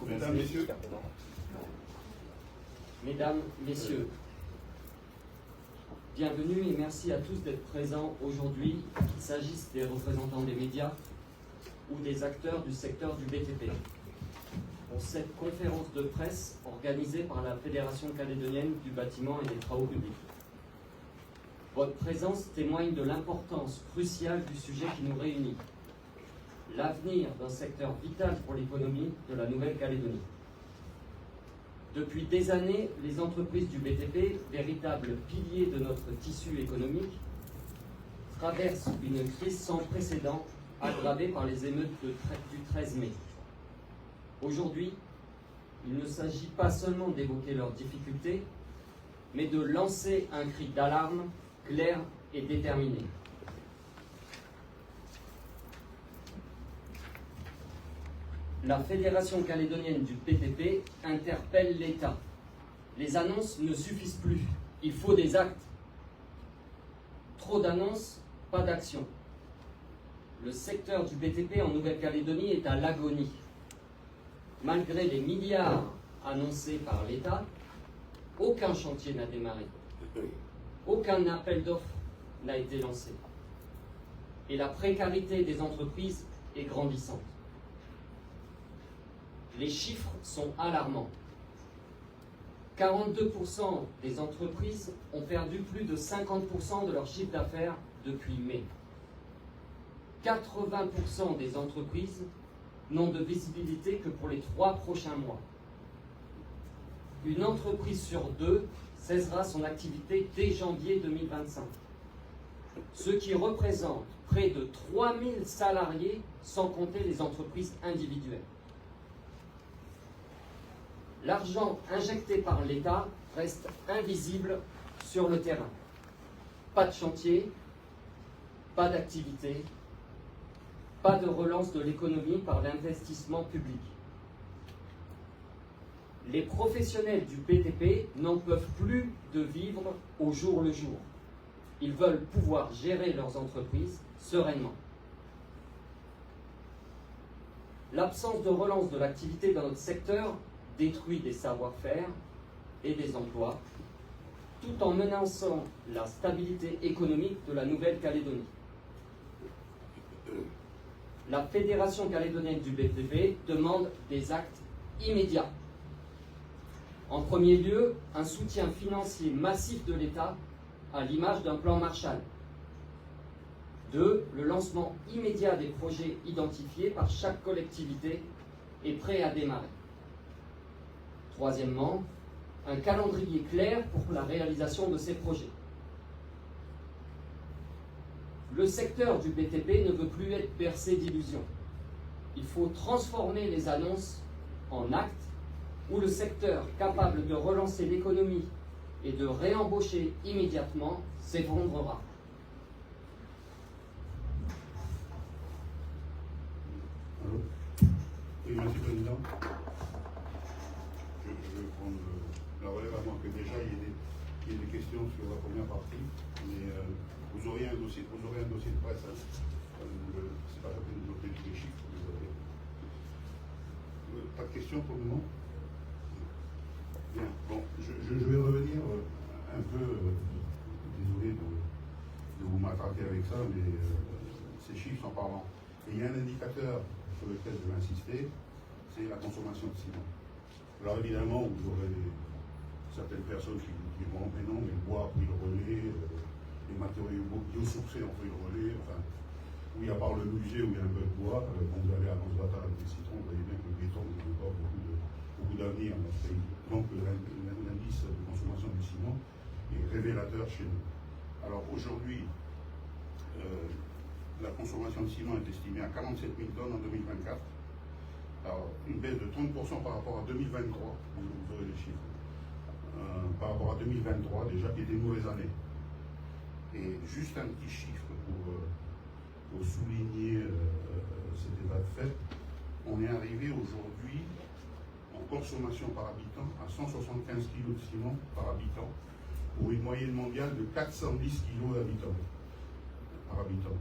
Mesdames, Messieurs. Mesdames, Messieurs, bienvenue et merci à tous d'être présents aujourd'hui, qu'il s'agisse des représentants des médias ou des acteurs du secteur du BTP, pour cette conférence de presse organisée par la Fédération calédonienne du bâtiment et des travaux publics. Votre présence témoigne de l'importance cruciale du sujet qui nous réunit, l'avenir d'un secteur vital pour l'économie de la Nouvelle-Calédonie. Depuis des années, les entreprises du BTP, véritables piliers de notre tissu économique, traversent une crise sans précédent aggravée par les émeutes du 13 mai. Aujourd'hui, il ne s'agit pas seulement d'évoquer leurs difficultés, mais de lancer un cri d'alarme clair et déterminé. La Fédération calédonienne du BTP interpelle l'État. Les annonces ne suffisent plus. Il faut des actes. Trop d'annonces, pas d'action. Le secteur du BTP en Nouvelle-Calédonie est à l'agonie. Malgré les milliards annoncés par l'État, aucun chantier n'a démarré. Aucun appel d'offres n'a été lancé. Et la précarité des entreprises est grandissante. Les chiffres sont alarmants. 42% des entreprises ont perdu plus de 50% de leur chiffre d'affaires depuis mai. 80% des entreprises n'ont de visibilité que pour les 3 prochains mois. Une entreprise sur 2 cessera son activité dès janvier 2025, ce qui représente près de 3000 salariés sans compter les entreprises individuelles. L'argent injecté par l'État reste invisible sur le terrain. Pas de chantier, pas d'activité, pas de relance de l'économie par l'investissement public. Les professionnels du BTP n'en peuvent plus de vivre au jour le jour. Ils veulent pouvoir gérer leurs entreprises sereinement. L'absence de relance de l'activité dans notre secteur détruit des savoir-faire et des emplois, tout en menaçant la stabilité économique de la Nouvelle-Calédonie. La Fédération calédonienne du BTP demande des actes immédiats. En premier lieu, un soutien financier massif de l'État à l'image d'un plan Marshall. 2. Le lancement immédiat des projets identifiés par chaque collectivité et prêts à démarrer. Troisièmement, un calendrier clair pour la réalisation de ces projets. Le secteur du BTP ne veut plus être bercé d'illusions. Il faut transformer les annonces en actes où le secteur capable de relancer l'économie et de réembaucher immédiatement s'effondrera. Allô ? Oui, Monsieur le Président. Je vais prendre la relève avant que déjà il y ait des questions sur la première partie. Mais vous aurez un dossier de presse. Hein. C'est pas la peine de noter tous les chiffres. Pas de questions pour le moment. Bien. Bon, je vais revenir un peu. Désolé de vous m'attraper avec ça, mais ces chiffres sont parlants. Et il y a un indicateur sur lequel je vais insister, c'est la consommation de ciment. Alors évidemment, vous aurez certaines personnes qui vous diront mais non, mais le bois a pris le relais, les matériaux biosourcés ont pris le relais, enfin, oui, à part le musée où il y a un peu de bois, quand vous allez à Lanzarote avec des citrons, vous voyez bien que le béton n'a encore beaucoup d'avenir dans notre pays. Donc l'indice de consommation du ciment est révélateur chez nous. Alors aujourd'hui, la consommation de ciment est estimée à 47 000 tonnes en 2024. Alors, une baisse de 30% par rapport à 2023, vous aurez les chiffres, par rapport à 2023, déjà, qui était une mauvaise année. Et juste un petit chiffre pour souligner cet état de fait, on est arrivé aujourd'hui en consommation par habitant à 175 kg de ciment par habitant, pour une moyenne mondiale de 410 kg par habitant.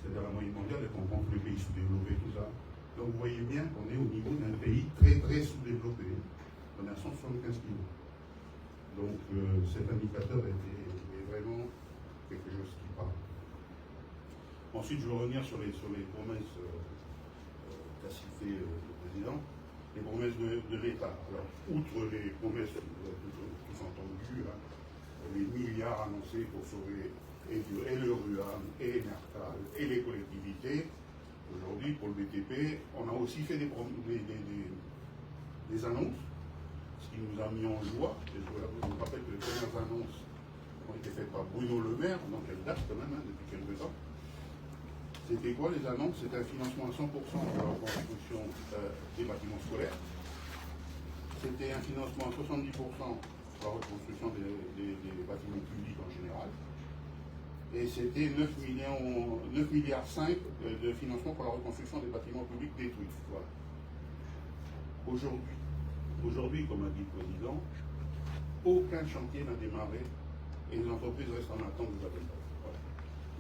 C'est-à-dire la moyenne mondiale, et qu'on compte les pays sous-développés, tout ça, Donc vous voyez bien qu'on est au niveau d'un pays très très sous-développé. On est à 175 kilos. Donc cet indicateur est vraiment quelque chose qui parle. Ensuite, je vais revenir sur les promesses qu'a citées le président, les promesses de l'État. Alors, outre les promesses, vous avez tous entendu, hein, les milliards annoncés pour sauver et le RUAM, et Mercal, et les collectivités, aujourd'hui, pour le BTP, on a aussi fait des annonces, ce qui nous a mis en joie. Et je vous rappelle que les premières annonces ont été faites par Bruno Le Maire, donc elles datent quand même, hein, depuis quelques temps. C'était quoi les annonces? C'était un financement à 100% de la reconstruction des bâtiments scolaires. C'était un financement à 70% pour la reconstruction des bâtiments publics en général. Et c'était 9,5 milliards de financement pour la reconstruction des bâtiments publics détruits. Voilà. Aujourd'hui, comme a dit le président, aucun chantier n'a démarré et les entreprises restent en attente de l'appel d'offres. Voilà.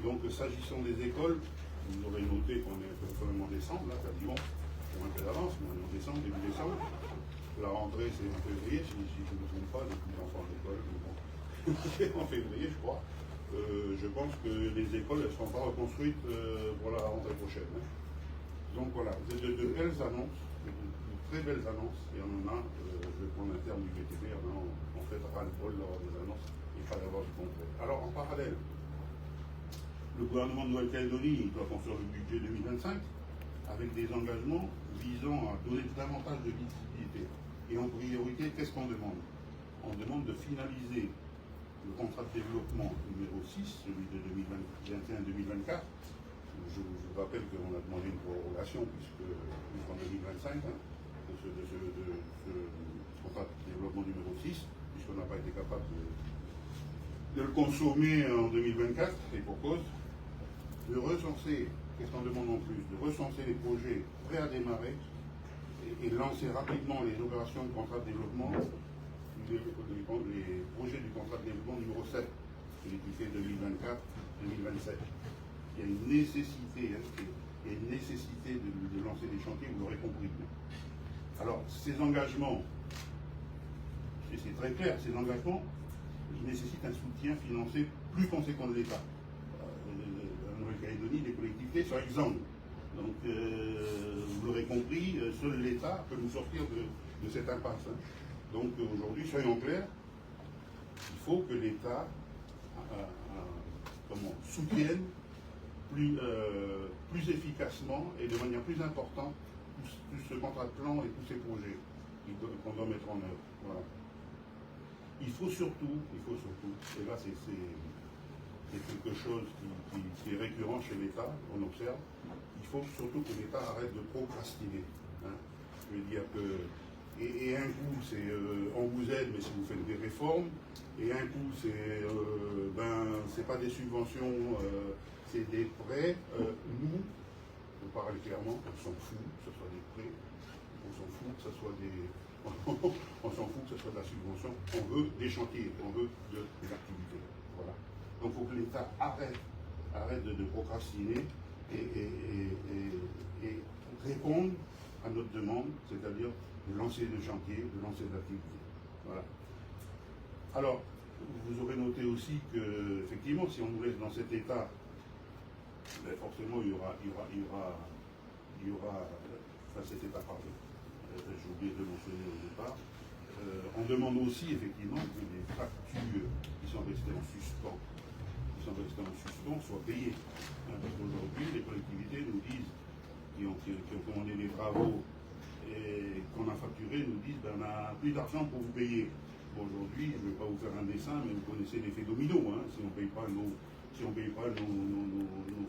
Donc, s'agissant des écoles, vous aurez noté qu'on est en décembre, là, quasiment, pour un peu d'avance, mais on est en décembre, début décembre. La rentrée, c'est en février, si je ne me trompe pas, depuis l'enfant à l'école, c'est en février, je crois. Je pense que les écoles ne seront pas reconstruites pour la rentrée prochaine. Hein. Donc voilà, de belles annonces, de très belles annonces, et on en a, je vais prendre un terme du BTP, en fait, ras-le-bol d'avoir des annonces et pas d'avoir du concret. Alors en parallèle, le gouvernement de Nouvelle-Calédonie doit construire le budget 2025 avec des engagements visant à donner davantage de visibilité. Et en priorité, qu'est-ce qu'on demande? On demande de finaliser le contrat de développement numéro 6, celui de 2021-2024. Je vous rappelle qu'on a demandé une prorogation puisque jusqu'en 2025 hein, de ce contrat de développement numéro 6, puisqu'on n'a pas été capable de le consommer en 2024, et pour cause. De recenser, qu'est-ce qu'on demande en plus? De recenser les projets prêts à démarrer et lancer rapidement les opérations de contrat de développement, les projets du contrat de développement numéro 7, celui qui fait 2024-2027. Il y a une nécessité, de lancer des chantiers, vous l'aurez compris. Alors, ces engagements, et c'est très clair, ces engagements, ils nécessitent un soutien financier plus conséquent de l'État. Nouvelle-Calédonie, les collectivités sont exsangues. Donc, vous l'aurez compris, seul l'État peut nous sortir de cette impasse. Hein. Donc, aujourd'hui, soyons clairs, il faut que l'État soutienne plus efficacement et de manière plus importante tout ce contrat de plan et tous ces projets qu'on doit mettre en œuvre. Voilà. Il faut surtout, et là c'est quelque chose qui est récurrent chez l'État, on observe, il faut surtout que l'État arrête de procrastiner. Hein. Je veux dire que, et un coup c'est on vous aide mais si vous faites des réformes, et un coup c'est pas des subventions, c'est des prêts. Nous, on parle clairement, on s'en fout que ce soit des prêts, on s'en fout que ce soit on s'en fout que ce soit de la subvention, on veut des chantiers, on veut des activités. Voilà. Donc il faut que l'État arrête de procrastiner et répondre à notre demande, c'est-à-dire de lancer des chantiers, de lancer des activités. Voilà. Alors, vous aurez noté aussi que, effectivement, si on nous laisse dans cet état, ben forcément il y aura enfin cet état, pardon, j'ai oublié de mentionner au départ. On demande aussi effectivement que les factures qui sont restées en suspens, soient payées. Hein, parce qu'aujourd'hui, les collectivités nous disent, qui ont commandé des travaux et qu'on a facturé, nous disent ben, on n'a plus d'argent pour vous payer. Bon, aujourd'hui, je ne vais pas vous faire un dessin, mais vous connaissez l'effet domino. Hein, si on ne paye pas nos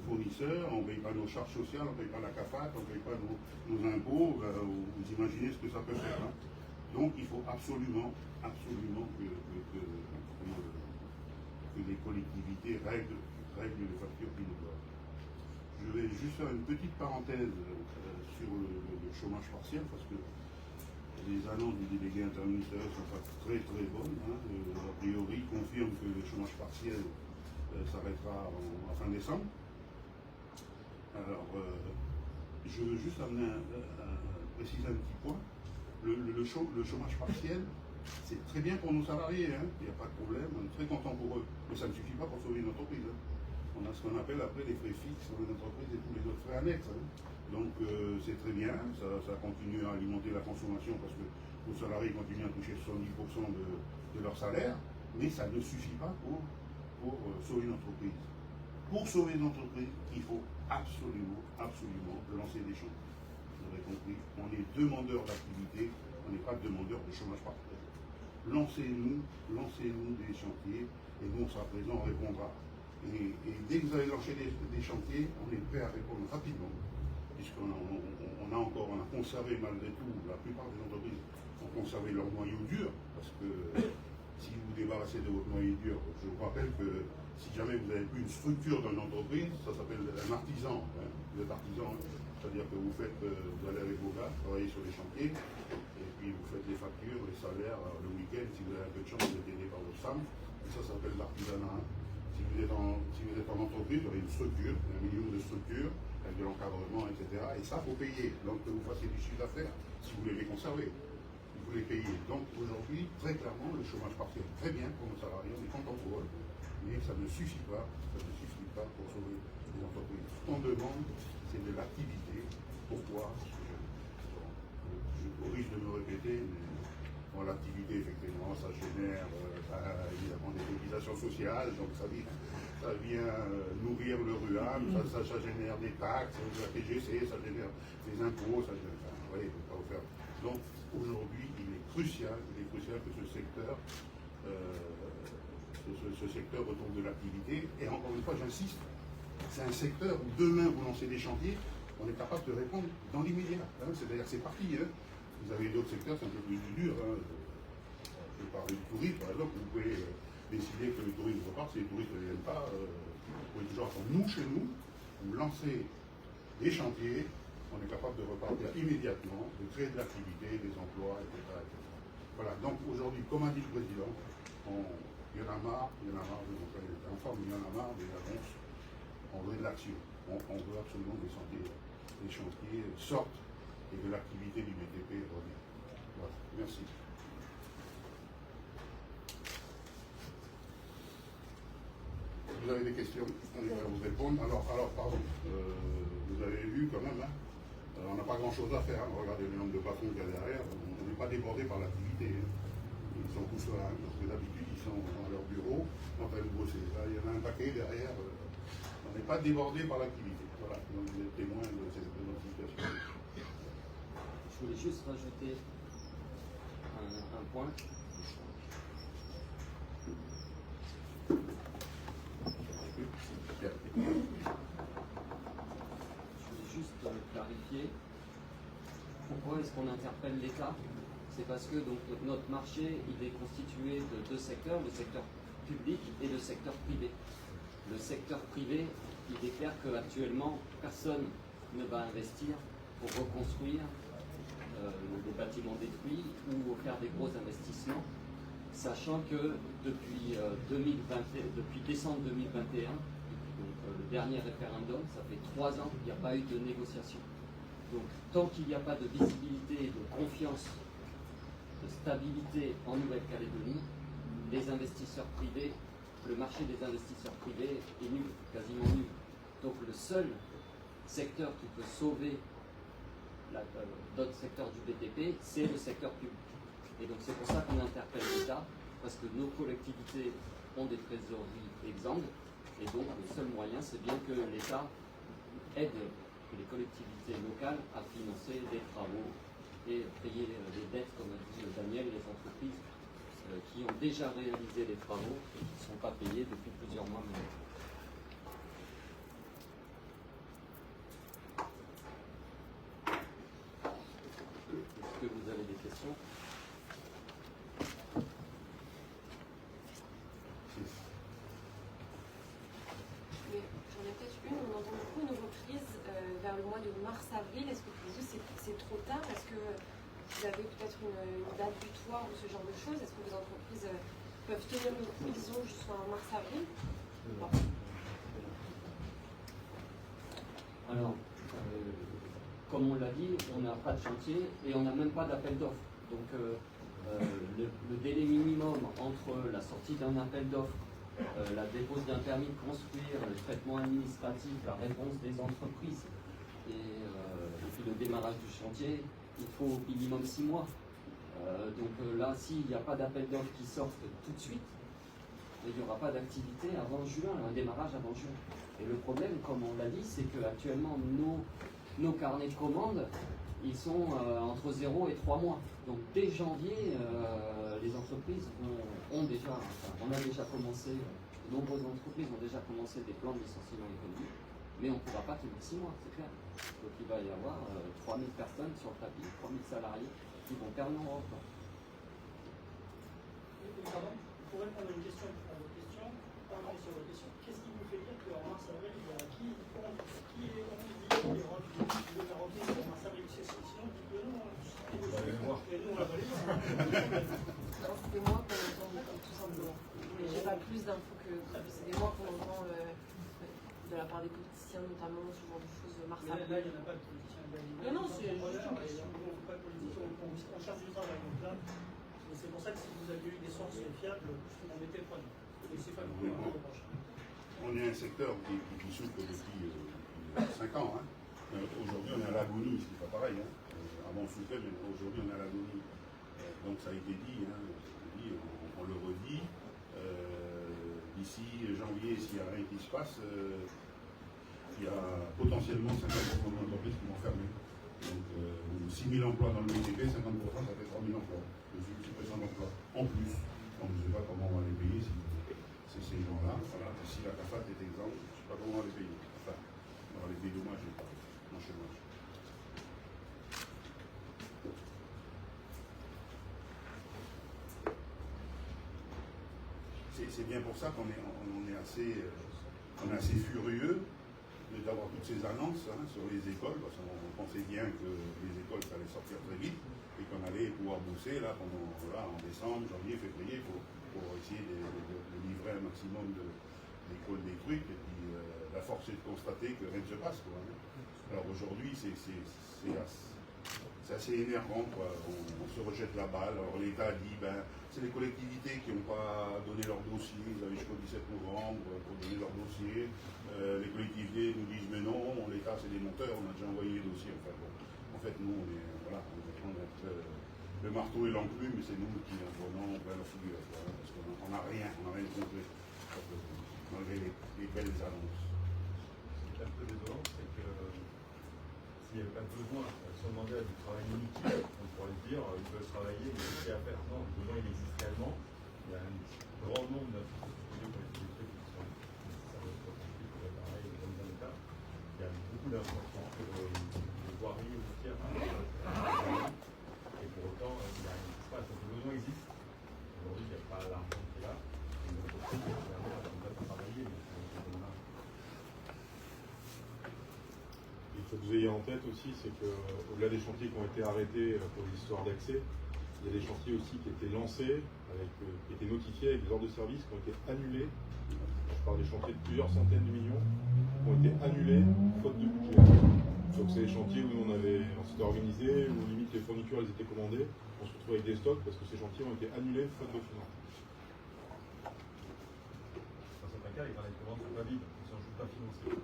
fournisseurs, on ne paye pas nos charges sociales, on ne paye pas la CAFAT, on ne paye pas nos impôts, vous imaginez ce que ça peut faire. Hein. Donc il faut absolument que les collectivités règlent les factures qui nous doivent. Je vais juste faire une petite parenthèse sur le chômage partiel, parce que les annonces du délégué interministériel ne sont pas très bonnes. Hein. A priori, confirme que le chômage partiel s'arrêtera en fin décembre. Alors, je veux juste préciser un petit point. Le chômage partiel, c'est très bien pour nos salariés, hein. Il n'y a pas de problème, on est très content pour eux. Mais ça ne suffit pas pour sauver une entreprise. Hein. On a ce qu'on appelle après les frais fixes sur les entreprises et tous les autres frais annexes. Hein. Donc c'est très bien, ça continue à alimenter la consommation parce que nos salariés continuent à toucher 70% de leur salaire, mais ça ne suffit pas pour sauver une entreprise. Pour sauver une entreprise, il faut absolument lancer des chantiers. Vous aurez compris, on est demandeurs d'activité, on n'est pas demandeurs de chômage partiel. Lancez-nous des chantiers et nous on sera présent, on répondra. Et dès que vous allez lancer des chantiers, on est prêt à répondre rapidement, puisqu'on a conservé malgré tout, la plupart des entreprises ont conservé leur noyau dur, parce que si vous vous débarrassez de votre noyau dur, je vous rappelle que si jamais vous n'avez plus une structure dans une entreprise, ça s'appelle un artisan. Hein. Vous êtes artisan, c'est-à-dire que vous allez avec vos gars, travailler sur les chantiers, et puis vous faites les factures, les salaires, le week-end, si vous avez un peu de chance, vous êtes aidé par votre femme, et ça s'appelle l'artisanat. Si vous êtes en entreprise, vous avez une structure, un minimum de structure, avec de l'encadrement, etc. Et ça, il faut payer. Donc que vous fassiez du chiffre d'affaires, si vous voulez les conserver. Vous les payez. Donc aujourd'hui, très clairement, le chômage partiel, très bien pour nos salariés, on est content pour eux, mais ça ne suffit pas pour sauver les entreprises. Ce qu'on demande, c'est de l'activité. Pourquoi? Au risque de me répéter, mais bon, l'activité, effectivement, ça génère évidemment des cotisations sociales, donc ça vient nourrir le RUAM, ça génère des taxes, de la TGC, ça génère des impôts, ça génère, enfin, vous voyez, pas vous faire. Donc aujourd'hui, il est crucial que ce secteur retrouve de l'activité. Et encore une fois, j'insiste, c'est un secteur où demain vous lancez des chantiers, on est capable de répondre dans l'immédiat. Hein. C'est-à-dire c'est parti. Hein. Vous avez d'autres secteurs, c'est un peu plus dur. Hein. Je vais parler du tourisme, par exemple, vous pouvez décider que le tourisme repart, si les touristes ne viennent pas, vous pouvez toujours attendre. Nous, chez nous, vous lancez des chantiers, on est capable de repartir immédiatement, de créer de l'activité, des emplois, etc. Voilà, donc aujourd'hui, comme a dit le président, il y en a marre de montrer les enfants, il y en a marre des annonces, on veut de l'action, on veut absolument que les chantiers sortent et que l'activité du BTP revient. Voilà, merci. Vous avez des questions, on est prêt à vous répondre. Alors pardon, vous avez vu quand même, hein, on n'a pas grand-chose à faire. Hein. Regardez le nombre de patrons qu'il y a derrière, on n'est pas débordé par l'activité. Hein. Ils sont tous là, hein, parce que d'habitude ils sont dans leur bureau en train de bosser. Là, il y en a un paquet derrière, on n'est pas débordé par l'activité. Voilà, donc vous êtes témoin de cette situation. Je voulais juste rajouter un point. Je voulais juste clarifier pourquoi est-ce qu'on interpelle l'État. C'est parce que donc, notre marché il est constitué de deux secteurs, le secteur public et le secteur privé. Le secteur privé, il est clair qu'actuellement, personne ne va investir pour reconstruire des bâtiments détruits ou faire des gros investissements, sachant que depuis décembre 2021, donc, le dernier référendum, ça fait 3 ans qu'il n'y a pas eu de négociation. Donc tant qu'il n'y a pas de visibilité, de confiance, de stabilité en Nouvelle-Calédonie, les investisseurs privés, le marché des investisseurs privés est nul, quasiment nul. Donc le seul secteur qui peut sauver d'autres secteurs du BTP, c'est le secteur public. Et donc c'est pour ça qu'on interpelle l'État, parce que nos collectivités ont des trésoreries exsangues, et donc le seul moyen, c'est bien que l'État aide les collectivités locales à financer des travaux et payer les dettes, comme a dit Daniel, les entreprises qui ont déjà réalisé les travaux et qui ne sont pas payés depuis plusieurs mois maintenant. Est-ce que vous avez des questions? J'en ai peut-être une. On entend beaucoup une reprise vers le mois de mars-avril. Est-ce que pour vous c'est trop tard? Est-ce que vous avez peut-être une date butoir ou ce genre de choses? Est-ce que les entreprises peuvent tenir le coup, disons, jusqu'en mars-avril? Alors, comme on l'a dit, on n'a pas de chantier et on n'a même pas d'appel d'offres. Donc le délai minimum entre la sortie d'un appel d'offres, la dépose d'un permis de construire, le traitement administratif, la réponse des entreprises et puis le démarrage du chantier, il faut au minimum 6 mois. Donc là, s'il n'y a pas d'appel d'offres qui sortent tout de suite, il n'y aura pas d'activité avant juin, un démarrage avant juin. Et le problème, comme on l'a dit, c'est qu'actuellement, nos carnets de commandes, ils sont entre 0 et 3 mois. Donc dès janvier, les entreprises on a déjà commencé, de nombreuses entreprises ont déjà commencé des plans de licenciement économique, mais on ne pourra pas tenir 6 mois, c'est clair. Donc il va y avoir 3000 personnes sur le tapis, 3000 salariés qui vont perdre leur emploi. Pardon, pour répondre à une question, à votre question, sur votre question, qu'est-ce qui vous fait dire qu'en mars-avril, il y a qui dit les remplir en mars-avril, sinon on dit que non, et nous on l'a validé. C'est moi qu'on entend tout simplement. Mais j'ai pas plus d'infos que c'est des mois qu'on entend de la part des politiciens, notamment ce genre de choses mars-avril. Là, il n'y en a pas de politiciens. Non, c'est juste une question. On cherche du travail, donc là, c'est pour ça que si vous aviez eu des sources fiables, on était prenant. Et c'est pas le reproche. On est un secteur qui souffre depuis 5 ans. Hein. Aujourd'hui, on est à l'agonie, c'est pas pareil. Hein. Avant, on souffrait, mais aujourd'hui, on est à l'agonie. Donc, ça a été dit, hein. On le redit. D'ici janvier, s'il n'y a rien qui se passe, il y a potentiellement 50% d'entreprises qui vont fermer. Donc, 6 000 emplois dans le BTP, 50%, ça fait 3 000 emplois. De suppression d'emplois en plus. Donc, je ne sais pas comment on va les payer si c'est ces gens-là. Voilà. Si la CAFAT est exemple, je ne sais pas comment on va les payer. Enfin, on va les payer dommages et pas en chômage. C'est bien pour ça qu'on est assez furieux d'avoir toutes ces annonces sur les écoles, parce qu'on pensait bien que les écoles, ça allait sortir très vite et qu'on allait pouvoir bosser là, en décembre, janvier, février, pour essayer de livrer un maximum d'écoles détruites. Et puis la force est de constater que rien ne se passe. Quoi, hein. Alors aujourd'hui, c'est assez énervant. Quoi. On se rejette la balle. Alors l'État dit, c'est les collectivités qui n'ont pas donné leur dossier. Ils avaient jusqu'au 17 novembre pour donner leur dossier. Les collectivités nous disent, mais non, l'État c'est des monteurs, on a déjà envoyé les dossiers. Enfin, bon, en fait, nous, on est le marteau et l'enclume, mais c'est nous qui en prenons plein la figure. Quoi, parce qu'on n'a rien de concret. Malgré les belles annonces. Ce qui est un peu désolant, c'est que s'il n'y avait pas de besoin, si on demandait à du travail inutile, on pourrait se dire ils peuvent travailler, mais qu'est-ce qu'il y a à faire? Non, le besoin il existe réellement. Il y a un grand nombre de collectivités qui sont nécessaires pour réparer les zones d'un État. Il y a beaucoup d'infrastructures de voirie routière, et pour autant, il n'y a rien qui se passe. Donc le besoin existe. Aujourd'hui, il n'y a pas l'argent qui est là. Et donc, il y a travailler, mais il faut que vous ayez en tête aussi, c'est qu'au-delà des chantiers qui ont été arrêtés pour les histoires d'accès, il y a des chantiers aussi qui étaient lancés, qui étaient notifiés avec des ordres de service qui ont été annulés. Je parle des chantiers de plusieurs centaines de millions qui ont été annulés faute de budget. Donc c'est des chantiers où on s'était organisé, où limite les fournitures elles étaient commandées, on se retrouve avec des stocks parce que ces chantiers ont été annulés faute de finances. Dans certains cas, les carnets de commandes ne sont pas vides, ils ne sont juste pas financés.